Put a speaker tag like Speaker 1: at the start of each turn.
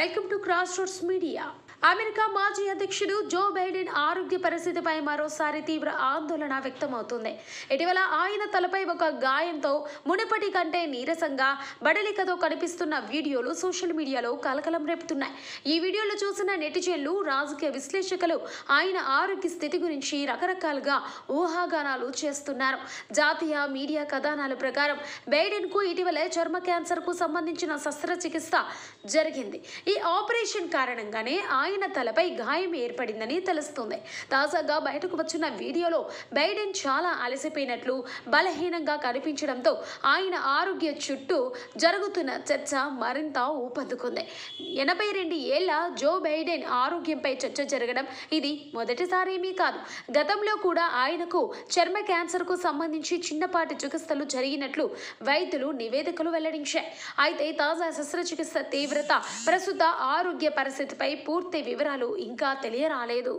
Speaker 1: Welcome to cross roads media. America మాజీ అధ్యక్షుడు Joe Biden ఆరోగ్య పరిస్థితిపై మరోసారి తీవ్ర ఆందోళన వ్యక్తమవుతుంది. ఇటీవల ఆయన తలపై ఒక గాయంతో మునుపటి కంటే నీరసంగా బడలికతో కనిపిస్తున్న వీడియోలు సోషల్ మీడియాలో కలకలం రేపుతున్నాయి. ఈ వీడియోలు చూసిన నెటిజన్లు, రాజకీయ విశ్లేషకులు ఆయన ఆరోగ్య స్థితి గురించి రకరకాలుగా ఊహాగానాలు చేస్తున్నారు. జాతీయ మీడియా కథనాల ప్రకారం బైడెన్ కు ఇటీవలే చర్మ క్యాన్సర్ కు సంబంధించిన శస్త్రచికిత్స జరిగింది. ఈ ఆపరేషన్ కారణంగానే ఆయన తలపై గాయం ఏర్పడిందని తెలుస్తుంది. తాజాగా బయటకు వచ్చిన వీడియోలో బైడెన్ చాలా అలసిపోయినట్లు, బలహీనంగా కనిపించడంతో ఆయన ఆరోగ్య చుట్టూ జరుగుతున్న చర్చ మరింత ఊపందుకుంది. 82 ఏళ్ల జో బైడెన్ ఆరోగ్యంపై చర్చ జరగడం ఇది మొదటిసారేమీ కాదు. గతంలో కూడా ఆయనకు చర్మ క్యాన్సర్ కు సంబంధించి చిన్నపాటి చికిత్సలు జరిగినట్లు వైద్యులు నివేదికలు వెల్లడించాయి. అయితే తాజా శస్త్రచికిత్స తీవ్రత, ప్రస్తుత ఆరోగ్య పరిస్థితిపై పూర్తి వివరాలు ఇంకా తెలియరాలేదు.